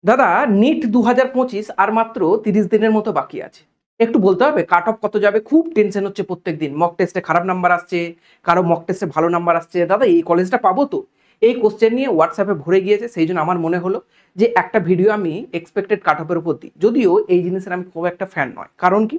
দাদা নিট 2025 আর মাত্র 30 দিনের মতো বাকি আছে। একটু বলতে হবে কাট অফ কত যাবে? খুব টেনশন হচ্ছে প্রত্যেকদিন। মক টেস্টে খারাপ নাম্বার আসছে, কারো মক টেস্টে ভালো নাম্বার আসছে। দাদা এই কলেজটা পাবো তো? এই কোশ্চেন নিয়ে হোয়াটসঅ্যাপে ভরে গিয়েছে। সেই জন্য আমার মনে হলো যে একটা ভিডিও আমি এক্সপেক্টেড কাট অফের উপর দিই। যদিও এই জিনিসের আমি খুব একটা ফ্যান নয়। কারণ কি?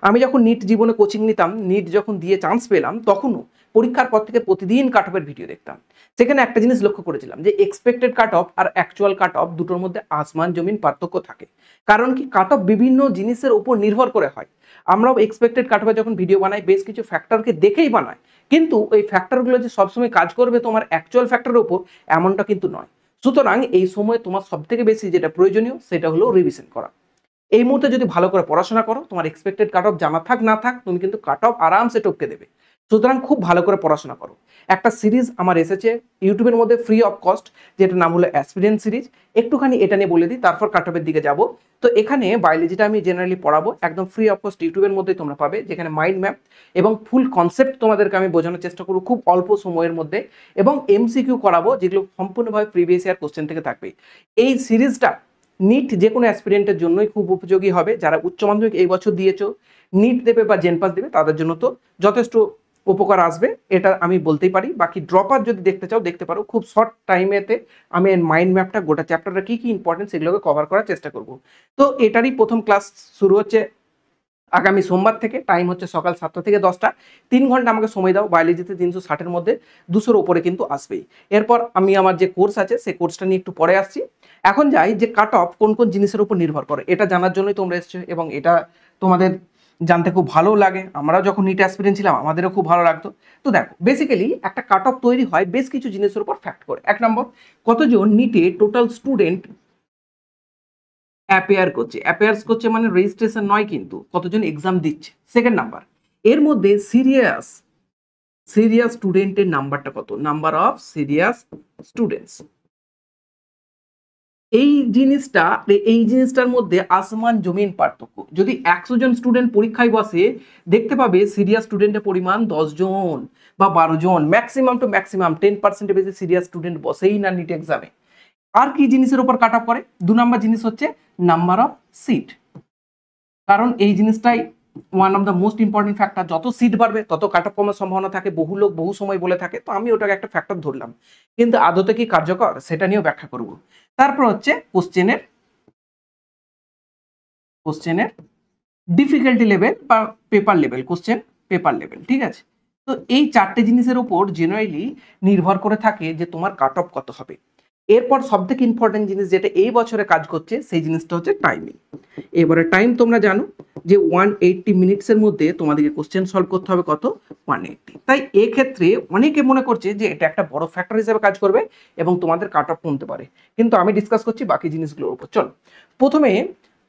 আমি যখন নিট জীবনে কোচিং নিতাম, নিট যখন দিয়ে চান্স পেলাম, তখনও পরীক্ষার পর থেকে প্রতিদিন কাট অফের ভিডিও দেখতাম। সেখানে একটা জিনিস লক্ষ্য করেছিলাম যে এক্সপেক্টেড কাট অফ আর অ্যাকচুয়াল কাট অফ দুটোর মধ্যে আসমান জমিন পার্থক্য থাকে। কারণ কি? কাট অফ বিভিন্ন জিনিসের উপর নির্ভর করে হয়। আমরাও এক্সপেক্টেড কাট অফে যখন ভিডিও বানাই বেশ কিছু ফ্যাক্টরকে দেখেই বানাই, কিন্তু ওই ফ্যাক্টরগুলো যে সবসময় কাজ করবে তোমার অ্যাকচুয়াল ফ্যাক্টরের উপর এমনটা কিন্তু নয়। সুতরাং এই সময় তোমার সব থেকে বেশি যেটা প্রয়োজনীয় সেটা হলো রিভিশন করা। এই মুহূর্তে যদি ভালো করে পড়াশোনা করো, তোমার এক্সপেক্টেড কাট অফ জানা থাক না থাক, তুমি কিন্তু কাট অফ আরামসে টপকে দেবে। সুতরাং খুব ভালো করে পড়াশোনা করো। একটা সিরিজ আমার এসেছে ইউটিউবের মধ্যে ফ্রি অফ কস্ট, যেটা নাম হলো অ্যাসপিরেন্ট সিরিজ। একটুখানি এটা নিয়ে বলে দিই, তারপর কাট অফের দিকে যাব। তো এখানে বায়োলজিটা আমি জেনারেলি পড়াবো একদম ফ্রি অফ কস্ট, ইউটিউবের মধ্যে তোমরা পাবে, যেখানে মাইন্ড ম্যাপ এবং ফুল কনসেপ্ট তোমাদেরকে আমি বোঝানোর চেষ্টা করবো খুব অল্প সময়ের মধ্যে, এবং এমসিকিউ করাবো যেগুলো সম্পূর্ণভাবে প্রিভিয়াস ইয়ার কোশ্চেন থেকে থাকবে। এই সিরিজটা নিট যে কোনো অ্যাসপিরেন্টের জন্যই খুব উপযোগী হবে। যারা উচ্চ মাধ্যমিক এই বছর দিয়েছো, নিট দেবে বা জেনপাস দেবে, তাদের জন্য তো যথেষ্ট উপকার আসবে, এটা আমি বলতেই পারি। বাকি ড্রপার যদি দেখতে চাও দেখতে পারো। খুব শর্ট টাইমেতে আমি মাইন্ড ম্যাপটা গোটা চ্যাপ্টারটা কী কী ইম্পর্টেন্ট সেগুলোকে কভার করার চেষ্টা করব। তো এটারই প্রথম ক্লাস শুরু হচ্ছে আগামী সোমবার থেকে। টাইম হচ্ছে সকাল 7টা থেকে 10টা। 3 ঘন্টা আমাকে সময় দাও। বায়োলজিতে 360-এর মধ্যে 200-র উপরে কিন্তু আসবেই। এরপর আমি আমার যে কোর্স আছে সেই কোর্সটা নিয়ে একটু পরে আসছি। এখন যাই যে কাট অফ কোন কোন জিনিসের উপর নির্ভর করে, এটা জানার জন্যই তোমরা এসছো এবং এটা তোমাদের জানতে খুব ভালো লাগে। আমরাও যখন নিট অ্যাসপিরেন্ট ছিলাম আমাদেরও খুব ভালো লাগতো। তো দেখো বেসিক্যালি একটা কাট অফ তৈরি হয় বেশ কিছু জিনিসের উপর ফ্যাক্ট করে। 1 নম্বর, কতজন নিটে টোটাল স্টুডেন্ট অ্যাপিয়ার্স করছে মানে রেজিস্ট্রেশন নয়, কিন্তু কতজন এক্সাম দিচ্ছে। সেকেন্ড নাম্বার, এর মধ্যে সিরিয়াস স্টুডেন্টের নাম্বারটা কত, নাম্বার অফ সিরিয়াস স্টুডেন্টস। এই জিনিসটার মধ্যে আসমান জমিন পার্থক্য। যদি 100 জন স্টুডেন্ট পরীক্ষায় বসে, দেখতে পাবে সিরিয়াস স্টুডেন্টের পরিমাণ 10 জন বা 12 জন, ম্যাক্সিমাম টু ম্যাক্সিমাম 10%-এর বেশি সিরিয়াস স্টুডেন্ট বসেই না নিট এক্সামে। আর কি জিনিসের উপর কাট অফ করে? 2 নম্বর জিনিস হচ্ছে নাম্বার অফ সিট। কারণ এই জিনিসটাই one of the most important factor. যত সিট বাড়বে তত কাট অফ কমার সম্ভাবনা থাকে। বহু লোক বহু সময় বলে থাকে, তো আমি ওটাকে একটা ফ্যাক্টর ধরলাম, কিন্তু আদতে কি কার্যকর সেটা নিয়েও ব্যাখ্যা করব। তারপর হচ্ছে কোশ্চেনের ডিফিকাল্টি লেভেল বা paper level, question paper level, ঠিক আছে। তো এই 4টে জিনিসের উপর জেনারেলি নির্ভর করে থাকে যে তোমার কাট অফ কত হবে। এরপর সব থেকে ইম্পর্টেন্ট জিনিস যেটা এই বছরে কাজ করছে সেই জিনিসটা হচ্ছে টাইমিং। এবারে টাইম তোমরা জানো যে 180 মিনিটসের মধ্যে তোমাদেরকে কোশ্চেন সলভ করতে হবে কত, 180। তাই এক্ষেত্রে অনেকে মনে করছে যে এটা একটা বড় ফ্যাক্টর হিসেবে কাজ করবে এবং তোমাদের কাট অফ কমতে পারে, কিন্তু আমি ডিসকাস করছি বাকি জিনিসগুলোর উপর। চলো প্রথমে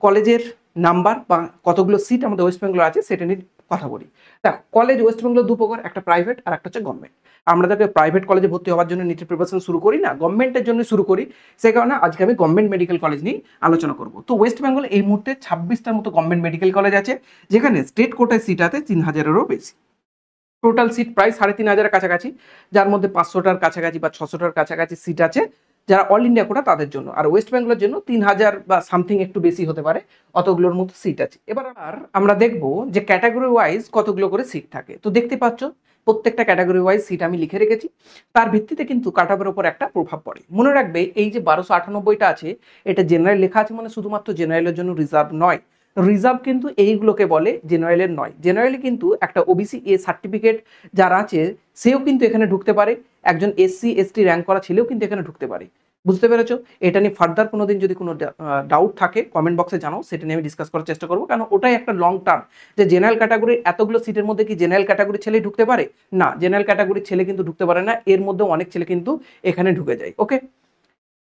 কলেজের নাম্বার বা কতগুলো সিট আমাদের ওয়েস্ট বেঙ্গল আছে সেটা নিয়ে কথা বলি। দেখো কলেজ ওয়েস্ট বেঙ্গল দু প্রকার, একটা প্রাইভেট আর একটা হচ্ছে গভর্নমেন্ট। আমরা যাকে প্রাইভেট কলেজে ভর্তি হওয়ার জন্য নিটের প্রিপারেশন শুরু করি না, গভর্নমেন্টের জন্য শুরু করি। সেই কারণে আজকে আমি গভর্নমেন্ট মেডিকেল কলেজ নিয়ে আলোচনা করব। তো ওয়েস্ট বেঙ্গল এই মুহূর্তে 26টার মতো গভর্নমেন্ট মেডিকেল কলেজ আছে, যেখানে স্টেট কোটায় সিট আছে 3000-এরও বেশি। টোটাল সিট প্রায় 3500-এর কাছাকাছি, যার মধ্যে 500টার কাছাকাছি বা 600টার কাছাকাছি সিট আছে যারা অল ইন্ডিয়া কোটা তাদের জন্য। আর ওয়েস্ট বেঙ্গলের জন্য 3000 বা সামথিং একটু বেশি হতে পারে, অতগুলোর মতো সিট আছে। এবার আমরা দেখবো যে ক্যাটাগরি ওয়াইজ কতগুলো করে সিট থাকে। তো দেখতে পাচ্ছ প্রত্যেকটা ক্যাটাগরি ওয়াইজ সিট আমি লিখে রেখেছি। তার ভিত্তিতে কিন্তু কাট অফের উপর একটা প্রভাব পড়ে। মনে রাখবে এই যে 1298টা আছে, এটা জেনারেল লেখা আছে মানে শুধুমাত্র জেনারেলের জন্য রিজার্ভ নয়। রিজার্ভ কিন্তু এইগুলোকে বলে, জেনারেলের নয়। জেনারেলি কিন্তু একটা ওবিসি এ সার্টিফিকেট যারা আছে সেও কিন্তু এখানে ঢুকতে পারে, একজন এসসি এসটি র্যাঙ্ক করা ছেলেও কিন্তু এখানে ঢুকতে পারে। বুঝতে পেরেছো? এটা নিয়ে ফার্দার কোনোদিন যদি কোনো ডাউট থাকে কমেন্ট বক্সে জানাও, সেটা নিয়ে আমি ডিসকাস করার চেষ্টা করবো। কারণ ওটাই একটা লং টার্ম যে জেনারেল ক্যাটাগরির এতগুলো সিটের মধ্যে কি জেনারেল ক্যাটাগরির ছেলে ঢুকতে পারে? না, জেনারেল ক্যাটাগরির ছেলে কিন্তু ঢুকতে পারে না। এর মধ্যে অনেক ছেলে কিন্তু এখানে ঢুকে যায়। ওকে,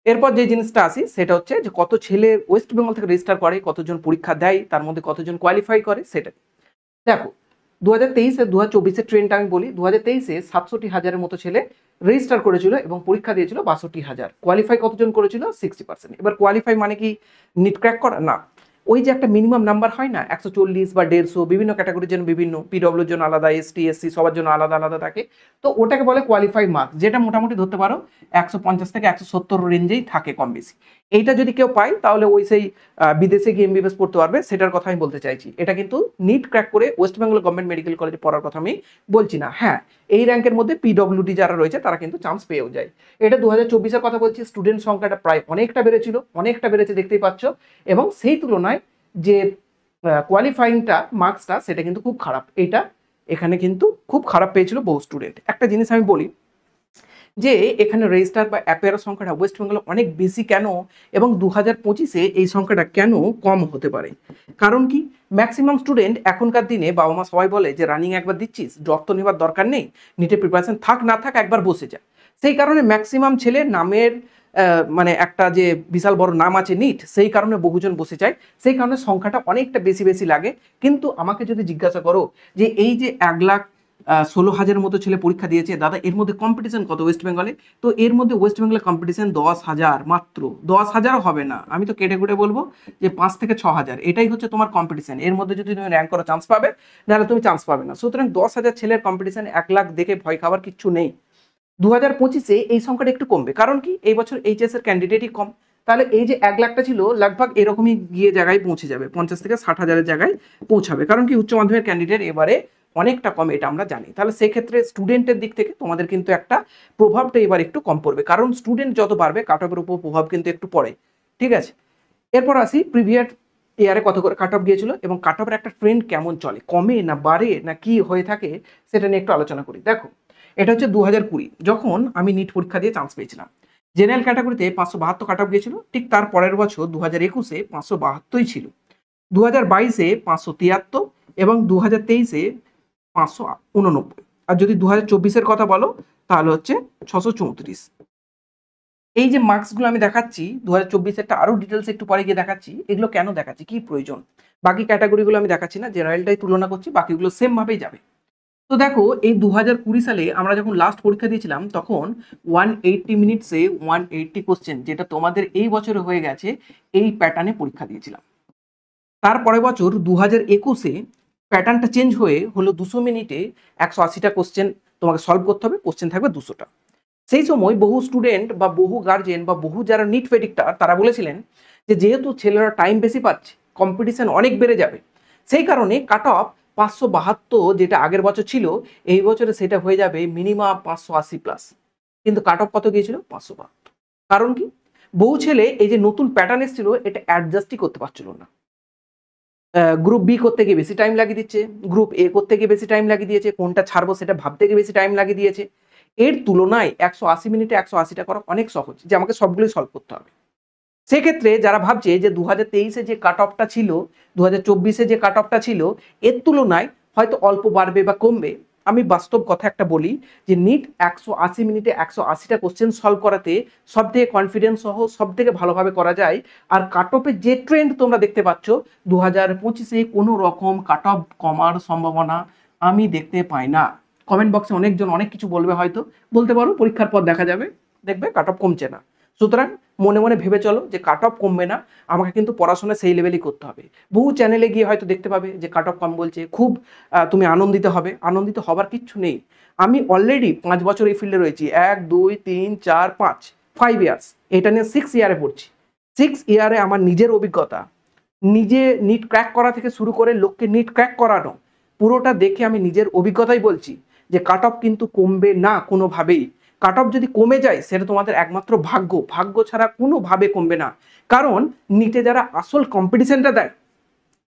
এরপর যে জিনিসটা আসি সেটা হচ্ছে যে কত ছেলে ওয়েস্ট বেঙ্গল থেকে রেজিস্টার করে, কতজন পরীক্ষা দেয়, তার মধ্যে কতজন কোয়ালিফাই করে সেটা দেখো। 2023 2024-এর ট্রেন্ডটা আমি বলি। 2023-এ 67,000-এর মতো ছেলে রেজিস্টার করেছিল এবং পরীক্ষা দিয়েছিল 62,000। কোয়ালিফাই কতজন করেছিল? 60%। এবার কোয়ালিফাই মানে কি নিট ক্র্যাক করা? না, ওই যে একটা মিনিমাম নাম্বার হয় না 140 বা 150, বিভিন্ন ক্যাটাগরির জন্য বিভিন্ন, পিডব্লিউর জন্য আলাদা, এসটি এসসি সবার জন্য আলাদা আলাদা থাকে। তো ওটাকে বলে কোয়ালিফাই মার্ক, যেটা মোটামুটি ধরতে পারো 150 থেকে 170 রেঞ্জেই থাকে কম বেশি। এইটা যদি কেউ পায় তাহলে ওই সেই বিদেশে গিয়ে এমবিবিএস পড়তে পারবে, সেটার কথা আমি বলতে চাইছি। এটা কিন্তু নিট ক্র্যাক করে ওয়েস্ট বেঙ্গল গভর্নমেন্ট মেডিকেল কলেজে পড়ার কথা আমি বলছি না। হ্যাঁ, এই র্যাঙ্কের মধ্যে পিডব্লিউডি যারা রয়েছে তারা কিন্তু চান্স পেয়েও যায়। এটা 2024-এর কথা বলছি। স্টুডেন্ট সংখ্যাটা প্রায় অনেকটা বেড়েছিল, অনেকটা বেড়েছে দেখতেই পাচ্ছ, এবং সেই তুলনায় যে কোয়ালিফাইংটা মার্কসটা সেটা কিন্তু খুব খারাপ। এটা এখানে কিন্তু খুব খারাপ পেয়েছিল বহু স্টুডেন্ট। একটা জিনিস আমি বলি যে এখানে রেজিস্টার বা অ্যাপেয়ার সংখ্যাটা ওয়েস্ট বেঙ্গলে অনেক বেশি কেন, এবং 2025-এ এই সংখ্যাটা কেন কম হতে পারে? কারণ কি, ম্যাক্সিমাম স্টুডেন্ট এখনকার দিনে বাবা মা সবাই বলে যে রানিং একবার দিচ্ছিস, ড্রপ তো নেবার দরকার নেই, নিটের প্রিপারেশন থাক না থাক একবার বসে যা। সেই কারণে ম্যাক্সিমাম ছেলে নামের মানে একটা যে বিশাল বড় নাম আছে নিট, সেই কারণে বহুজন বসে যায়, সেই কারণে সংখ্যাটা অনেকটা বেশি বেশি লাগে। কিন্তু আমাকে যদি জিজ্ঞাসা করো যে এই যে 1,16,000 মতো ছেলে পরীক্ষা দিয়েছে, দাদা এর মধ্যে কম্পিটিশন কত ওয়েস্ট বেঙ্গলে? তো এর মধ্যে ওয়েস্ট বেঙ্গলে কম্পিটিশন 10,000, মাত্র 10,000ও হবে না, আমি তো কেটে কুটে বলবো যে 5 থেকে 6,000, এটাই হচ্ছে তোমার কম্পিটিশন। এর মধ্যে যদি তুমি র্যাঙ্ক করো চান্স পাবে, নাহলে তুমি চান্স পাবে না। সুতরাং 10,000 ছেলের কম্পিটিশন 1 লাখ দেখে ভয় খাবার কিচ্ছু নেই। 2025-এ এই সংখ্যাটা একটু কমবে, কারণ কি এই বছর এইচএস এর ক্যান্ডিডেটই কম। তাহলে এই যে 1 লাখটা ছিল লাগভাগ এরকমই গিয়ে জায়গায় পৌঁছে যাবে, 50 থেকে 60,000-এর জায়গায় পৌঁছাবে, কারণ কি উচ্চ মাধ্যমিক ক্যান্ডিডেট এবারে অনেকটা কম, এটা আমরা জানি। তাহলে সেক্ষেত্রে স্টুডেন্টের দিক থেকে তোমাদের কিন্তু একটা প্রভাবটা এবার একটু কম পড়বে, কারণ স্টুডেন্ট যত বাড়বে কাট অফের উপর প্রভাব কিন্তু একটু পড়ে। ঠিক আছে, এরপর আসি প্রিভিয়াস ইয়ারে কত করে কাট অফ গিয়েছিল এবং কাট অফের একটা ট্রেন্ড কেমন চলে, কমে না বাড়ে না কি হয়ে থাকে, সেটা নিয়ে একটু আলোচনা করি। দেখো, এটা হচ্ছে 2020 যখন আমি নিট পরীক্ষা দিয়ে চান্স পেয়েছিলাম। জেনারেল ক্যাটাগরিতে 572 কাট অফ গিয়েছিল। ঠিক তার পরের বছর 2021-এ 572 ছিল, 2022-এ 573, এবং 2023-এ 589। আর যদি 2024-এর কথা বলো তাহলে হচ্ছে 634। এই যে মার্কসগুলো আমি দেখাচ্ছি 2024-এরটা আরো ডিটেলস একটু পরে গিয়ে দেখাচ্ছি, এগুলো কেন দেখাচ্ছি, কি প্রয়োজন, বাকি ক্যাটাগরিগুলো আমি দেখাচ্ছি না, জেনারেলটাই তুলনা করছি, বাকিগুলো সেম ভাবেই যাবে। তো দেখো, এই 2020 সালে আমরা যখন লাস্ট পরীক্ষা দিয়েছিলাম তখন 180 মিনিটসে 180 কোশ্চেন, যেটা তোমাদের এই বছরে হয়ে গেছে, এই প্যাটার্নে পরীক্ষা দিয়েছিলাম। তারপরের বছর 2021-এ প্যাটার্নটা চেঞ্জ হয়ে হলো 200 মিনিটে 180টা কোশ্চেন তোমাকে সলভ করতে হবে, কোশ্চেন থাকবে 200টা। সেই সময় বহু স্টুডেন্ট বা বহু গার্জেন বা বহু যারা নিট প্রেডিক্টর তারা বলেছিলেন যে যেহেতু ছেলেরা টাইম বেশি পাচ্ছে, কম্পিটিশন অনেক বেড়ে যাবে, সেই কারণে কাট অফ 572 যেটা আগের বছর ছিল, এই বছরে সেটা হয়ে যাবে মিনিমাম 580 প্লাস। কিন্তু কাট অফ কত গিয়েছিল? 572। কারণ কি, বহু ছেলে এই যে নতুন প্যাটার্ন এসেছিল এটা অ্যাডজাস্টই করতে পারছিল না। গ্রুপ বি করতে গিয়ে বেশি টাইম লাগিয়ে দিচ্ছে, গ্রুপ এ করতে গিয়ে বেশি টাইম লাগিয়ে দিয়েছে, কোনটা ছাড়বো সেটা ভাবতে গিয়ে বেশি টাইম লাগিয়ে দিয়েছে। এর তুলনায় 180 মিনিটে 180টা করা অনেক সহজ, যে আমাকে সবগুলোই সলভ করতে হবে। সেক্ষেত্রে যারা ভাবছে যে 2023-এ যে কাট অফটা ছিল, 2024-এ যে কাট অফটা ছিল, এর তুলনায় হয়তো অল্প বাড়বে বা কমবে, আমি বাস্তব কথা একটা বলি যে নিট 180 মিনিটে 180টা কোশ্চেন সলভ করাতে সব থেকে কনফিডেন্স সহ সব থেকে ভালোভাবে করা যায়। আর কাট অফের যে ট্রেন্ড তোমরা দেখতে পাচ্ছ 2025-এ কোনো রকম কাট অফ কমার সম্ভাবনা আমি দেখতে পাই না। কমেন্ট বক্সে অনেকজন অনেক কিছু বলবে, হয়তো বলতে পারো, পরীক্ষার পর দেখা যাবে, দেখবে কাট অফ কমছে না। সুতরাং মনে মনে ভেবে চলো যে কাট অফ কমবে না, আমাকে কিন্তু পড়াশোনা সেই লেভেলই করতে হবে। বহু চ্যানেলে গিয়ে হয়তো দেখতে পাবে যে কাট অফ কম বলছে, খুব তুমি আনন্দিত হবে, আনন্দিত হবার কিচ্ছু নেই। আমি অলরেডি 5 বছর এই ফিল্ডে রয়েছি, 1 2 3 4 5 ইয়ার্স, এটা নিয়ে 6 ইয়ারে পড়ছি। 6 ইয়ারে আমার নিজের অভিজ্ঞতা, নিজে নিট ক্র্যাক করা থেকে শুরু করে লোককে নিট ক্র্যাক করানো, পুরোটা দেখে আমি নিজের অভিজ্ঞতাই বলছি যে কাট অফ কিন্তু কমবে না কোনোভাবেই। কাট অফ যদি কমে যায় সেটা তোমাদের একমাত্র ভাগ্য, ভাগ্য ছাড়া কোনোভাবে কমবে না। কারণ নিটে যারা আসল কম্পিটিশনটা দেয়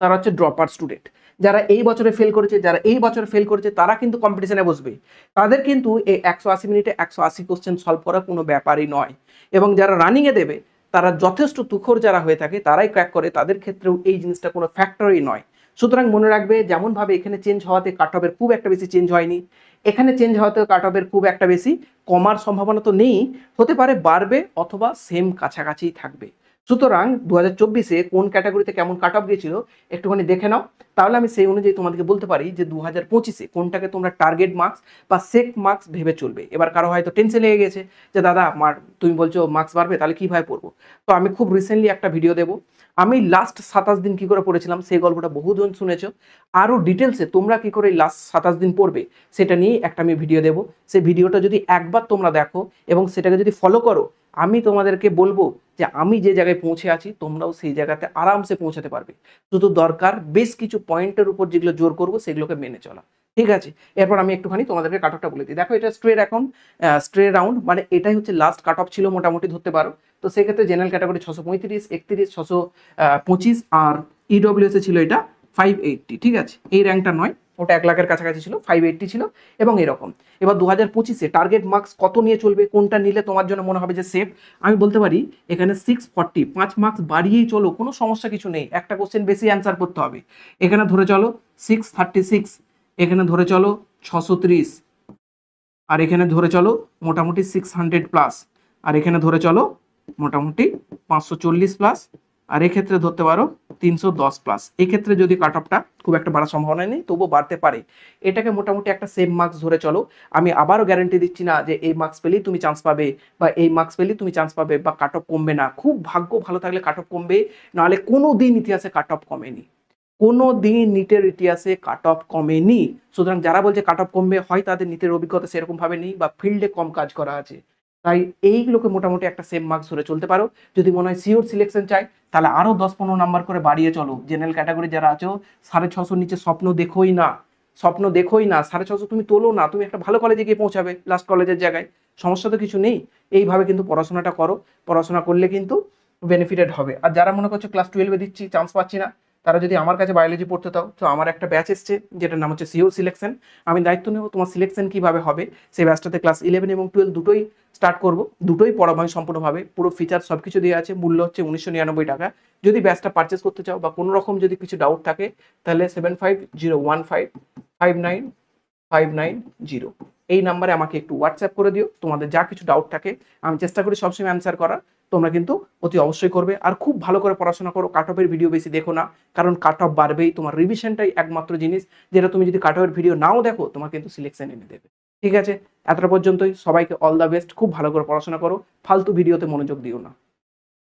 তারা হচ্ছে ড্রপার স্টুডেন্ট, যারা এই বছরে ফেল করেছে, যারা এই বছর ফেল করেছে তারা কিন্তু কম্পিটিশনে বসবে। তাদের কিন্তু এই 180 মিনিটে 180 কোশ্চেন সলভ করা কোনো ব্যাপারই নয়। এবং যারা রানিংয়ে দেবে তারা যথেষ্ট তুখোর যারা হয়ে থাকে তারাই ক্র্যাক করে, তাদের ক্ষেত্রেও এই জিনিসটা কোনো ফ্যাক্টরই নয়। সুতরাং মনে রাখবে, যেমনভাবে এখানে চেঞ্জ হওয়াতে কাট অফের খুব একটা বেশি চেঞ্জ হয়নি, এখানে চেঞ্জ হওয়াতে কাট অফের খুব একটা বেশি কমার সম্ভাবনা তো নেই, হতে পারে বাড়বে অথবা সেম কাছাকাছি থাকবে। সুতরাং 2024-এ কোন ক্যাটাগরিতে কেমন কাট অফ গিয়েছিল একটুখানি দেখে নাও, তাহলে আমি সেই অনুযায়ী তোমাদেরকে বলতে পারি যে 2025-এ কোনটাকে তোমরা টার্গেট মার্কস বা সেক মার্কস ভেবে চলবে। এবার কারো হয়তো টেনশন লেগে গেছে যে দাদা তুমি বলছো মার্কস বাড়বে, তাহলে কীভাবে পড়বো? তো আমি খুব রিসেন্টলি একটা ভিডিও দেবো, আমি লাস্ট 27 দিন কী করে পড়েছিলাম সেই গল্পটা বহুজন শুনেছো। আরও ডিটেলসে তোমরা কী করে লাস্ট 27 দিন পড়বে সেটা নিয়ে একটা আমি ভিডিও দেবো। সেই ভিডিওটা যদি একবার তোমরা দেখো এবং সেটাকে যদি ফলো করো, আমি তোমাদেরকে বলবো যে আমি যে জায়গায় পৌঁছে আছি তোমরাও সেই জায়গাতে আরামসে পৌঁছাতে পারবে। শুধু দরকার বেশ কিছু পয়েন্টের উপর যেগুলো জোর করবো সেগুলোকে মেনে চলা। ঠিক আছে, এরপর আমি একটুখানি তোমাদেরকে কাট অফটা বলে দিই। দেখো এটা স্ট্রেট এখন স্ট্রে রাউন্ড, মানে এটাই হচ্ছে লাস্ট কাট অফ ছিল মোটামুটি ধরতে পারো। তো সেক্ষেত্রে জেনারেল ক্যাটাগরি 635, 31, 625, আর ইডব্লিউএস ছিল এটা 580। ঠিক আছে, এই র্যাঙ্কটা নয়, ওটা 1 লাখের কাছাকাছি ছিল, 580 ছিল এবং এরকম। এবার 2025-এ টার্গেট মার্কস কত নিয়ে চলবে, কোনটা নিলে তোমার জন্য মনে হবে যে সেফ, আমি বলতে পারি এখানে 640, 5 মার্কস বাড়িয়েই চলো, কোনো সমস্যা কিছু নেই। একটা কোশ্চেন বেশি অ্যান্সার করতে হবে, এখানে ধরে চলো 636, এখানে ধরে চলো 630, আর এখানে ধরে চলো মোটামুটি 600 প্লাস, আর এখানে ধরে চলো মোটামুটি 540 প্লাস, আর এক্ষেত্রে ধরতে পারো 310 প্লাস। এক্ষেত্রে যদি কাট অফটা খুব একটা বাড়ার সম্ভাবনা নেই, তবুও বাড়তে পারে। এটাকে মোটামুটি একটা সেম মার্কস ধরে চলো। আমি আবারও গ্যারান্টি দিচ্ছি না যে এই মার্কস পেলেই তুমি চান্স পাবে বা এই মার্কস পেলেই তুমি চান্স পাবে বা কাট অফ কমবে না। খুব ভাগ্য ভালো থাকলে কাট অফ কমবে, নাহলে কোনো দিন ইতিহাসে কাট অফ কমেনি, কোনো দিন নিটের ইতিহাসে কাট অফ কমেনি। সুতরাং যারা বলছে কাট অফ কমবে, হয় তাদের নিটের অভিজ্ঞতা সেরকম ভাবে নেই বা ফিল্ডে কম কাজ করা আছে। তাই এইগুলোকে মোটামুটি একটা সেম মার্কস ধরে চলতে পারো। যদি মনে হয় সিওর সিলেকশন চাই, তাহলে আরো 10-15 নাম্বার করে বাড়িয়ে চলো। জেনারেল ক্যাটাগরি যারা আছো 650 নিচে স্বপ্ন দেখোই না, স্বপ্ন দেখোই না। 650 তুমি তোলো না, তুমি একটা ভালো কলেজে গিয়ে পৌঁছাবে, লাস্ট কলেজের জায়গায়। সমস্যা তো কিছু নেই। এইভাবে কিন্তু পড়াশোনাটা করো, পড়াশোনা করলে কিন্তু বেনিফিটেড হবে। আর যারা মনে করছো ক্লাস 12-এ দিচ্ছি চান্স পাচ্ছি না, তারা যদি আমার কাছে বায়োলজি পড়তে চাও, তো আমার একটা ব্যাচ এসছে যেটার নাম হচ্ছে সিওর সিলেকশন। আমি দায়িত্ব নেব তোমার সিলেকশন কিভাবে হবে। সেই ব্যাচটাতে ক্লাস 11 এবং 12 দুটোই স্টার্ট করব, দুটোই পড়াবো আমি সম্পূর্ণভাবে, পুরো ফিচার সব কিছু দিয়ে আছে। মূল্য হচ্ছে 1999 টাকা। যদি ব্যাচটা পারচেস করতে চাও বা কোনো রকম যদি কিছু ডাউট থাকে, তাহলে 7501559590 এই নাম্বারে আমাকে একটু হোয়াটসঅ্যাপ করে দিও। তোমাদের যা কিছু ডাউট থাকে আমি চেষ্টা করি সবসময় অ্যান্সার করার, তোমরা কিন্তু অতি অবশ্যই করবে। আর খুব ভালো করে পড়াশোনা করো, কাট অফের ভিডিও বেশি দেখো না, কারণ কাট অফ বাড়বেই। তোমার রিভিশনটাই একমাত্র জিনিস যেটা তুমি যদি কাট অফের ভিডিও নাও দেখো, তোমার কিন্তু সিলেকশন এনে দেবে। ঠিক আছে, এতটা পর্যন্তই। সবাইকে অল দ্য বেস্ট। খুব ভালো করে পড়াশোনা করো, ফালতু ভিডিওতে মনোযোগ দিও না।